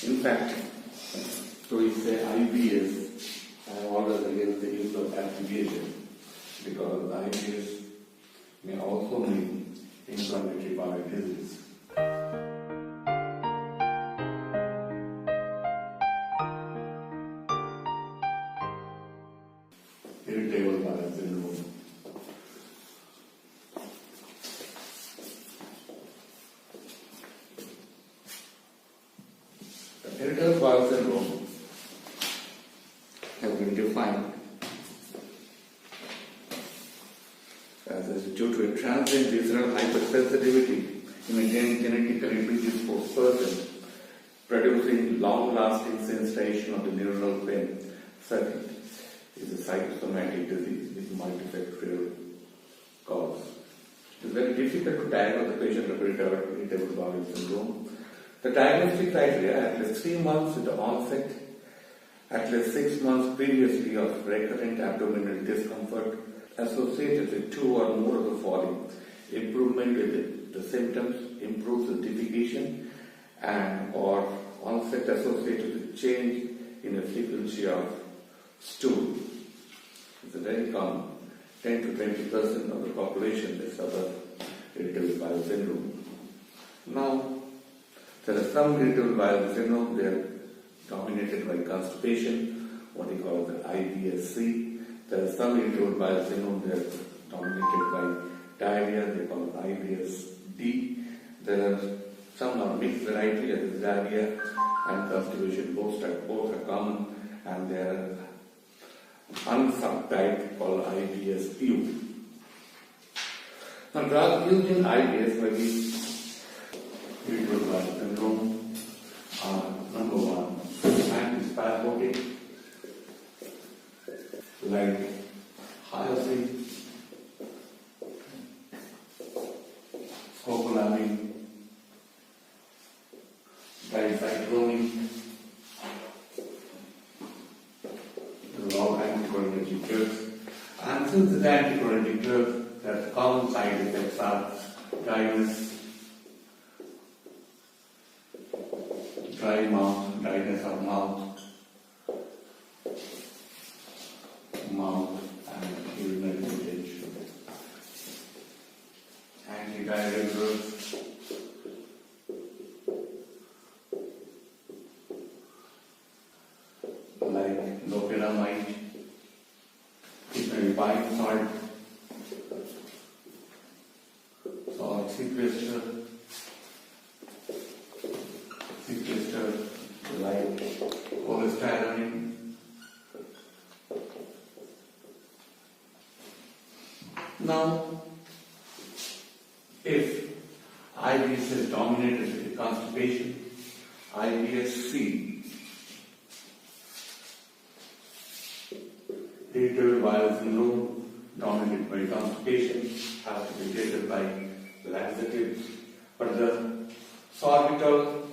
In fact, so we say IBS, I am always against the use of abbreviation because IBS may also mean inflammatory bowel disease. Irritable bowel syndrome. Irritable bowel syndrome has been defined as due to a transient visceral hypersensitivity in a genetically predisposed person, producing long-lasting sensation of the neural pain. Second is a psychosomatic disease with multifactorial cause. It is very difficult to diagnose the patient with irritable bowel syndrome. The diagnostic criteria, at least 3 months with the onset, at least 6 months previously of recurrent abdominal discomfort associated with 2 or more of the following: improvement with the symptoms, improves with defecation, and or onset associated with change in the frequency of stool. It's a very common. 10 to 20% of the population may suffer irritable bowel syndrome. Now, there are some irritable bowel syndrome. They are dominated by constipation, what we call the IBS-C. There are some irritable bowel syndrome. They are dominated by diarrhea. They call it IBS-D. There are some are mixed variety, that is diarrhea and constipation. Both are common, and there are one subtype called IBS-U. Now, drugs used in IBS may be irritable bowel syndrome are number 1, antispasmodic like hyoscine, scopolamine, dicyclomine. All anticholinergic drugs, and since the anticholinergic drugs, their common side effects are dryness, dry mouth, dryness of mouth, and urinary retention. Antidiarrheal drugs, like loperamide, it may be bile salt, or sequester like cholestyramine. Now, if IBS is dominated with constipation, IBS-C, irritable bowel syndrome dominated by constipation, has to be treated by laxatives. But the sorbitol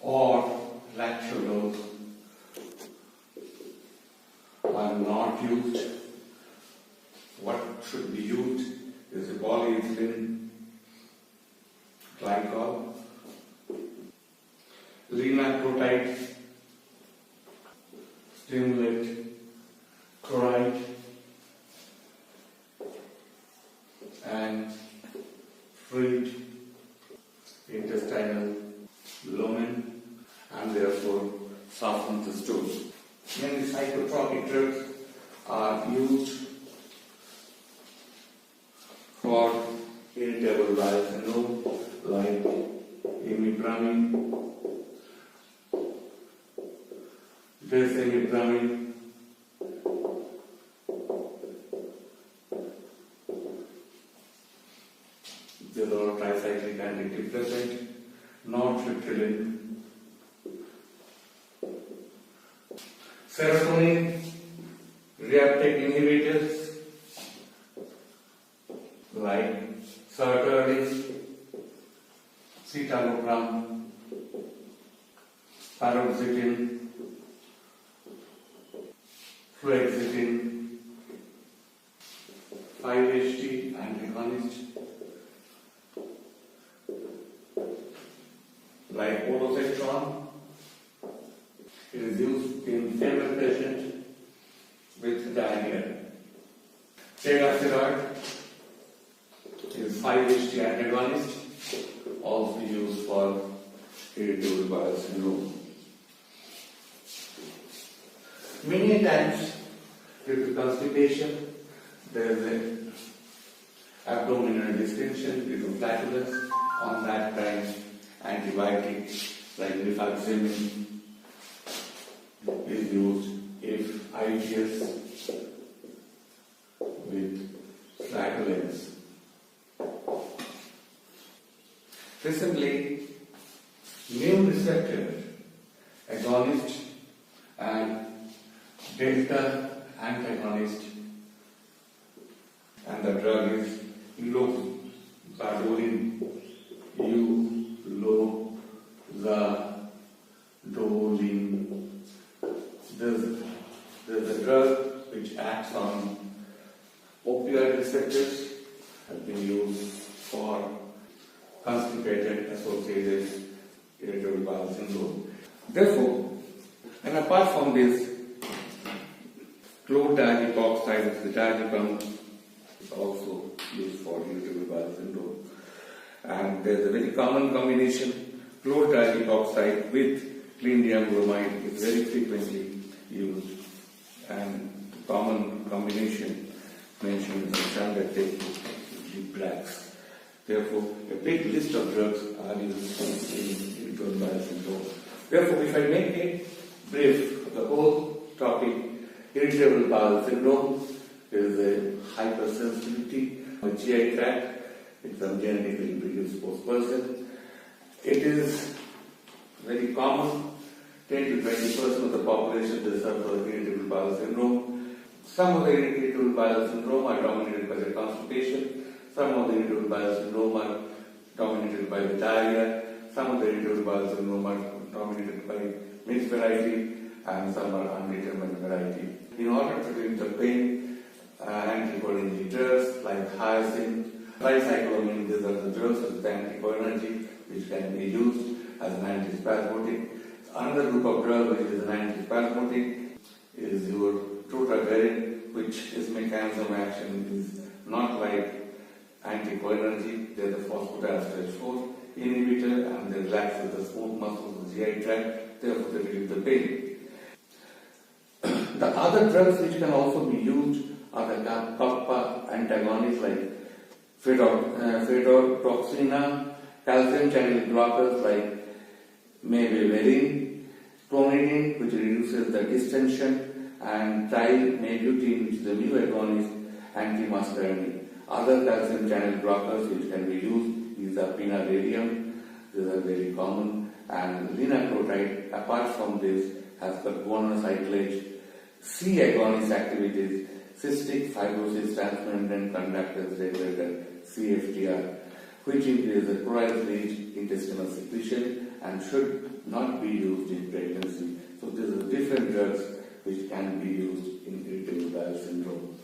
or lactulose are not used. What should be used is the polyethylene glycol, linaclotide, stimulate, chloride, and treat intestinal lumen, and therefore soften the stool. Many psychotropic drugs are used for irritable bowel syndrome, like imipramine, desimipramine, these are all tricyclic antidepressant, nortriptyline, serotonin reuptake inhibitors like sertraline, citalopram, paroxetine, fluoxetine, 5-HT antagonist, like orosetron. It is used in female patient with diarrhea. Tegasteroid is 5-HT antagonist, also used for irritable bowel syndrome. Many times, due to constipation, there is an abdominal distension due to flatulence. On that time, antibiotics like rifaximin is used if IBS with flatulence. Recently, new receptor agonist and delta antagonist, and the drug is loprazolone, loprazolone. There's a drug which acts on opioid receptors, has been used for constipated associated irritable bowel syndrome. Therefore, and apart from this, chlordiazic oxide, the diazepam, is also used for irritable bowel syndrome. And there's a very common combination, chlordiazic oxide with clindium bromide is very frequently used, and the common combination mentioned in the standard textbook is Brax. Therefore, a big list of drugs are used in irritable bowel syndrome. Therefore, if I make it brief, the whole topic, irritable bowel syndrome is a hypersensitivity of the GI tract. It's a genetically predisposed person. It is very common. 10 to 20% of the population they suffer irritable bowel syndrome. Some of the irritable bowel syndrome are dominated by the constipation. Some of the irritable bowel syndrome are dominated by the diarrhea. Some of the irritable bowel syndrome are dominated by mixed variety, and some are undetermined variety. In order to relieve the pain, anticholinergic drugs like hyoscine, tricyclovine, these are the drugs with anticholinergic which can be used as an antispasmodic. Another group of drugs which is an antispasmodic is your trotavirin, which its mechanism of action is not like anticholinergic. They are the phosphodiesterase 4 inhibitor, and they relax with the smooth muscles of the GI tract, therefore they relieve the pain. The other drugs which can also be used are the kappa antagonists like ferritoxina, calcium channel blockers like mebeverine, clonidine, which reduces the distension, and trimebutine, which is a mu agonist, antimuscarinic. Other calcium channel blockers which can be used is the pinarellium. These are very common. And linaclotide, apart from this, has the guanocyclage, C agonist activities, cystic fibrosis transmembrane conductance regulator, CFTR, which increases the chloride-rich intestinal secretion and should not be used in pregnancy. So these are different drugs which can be used in irritable bowel syndrome.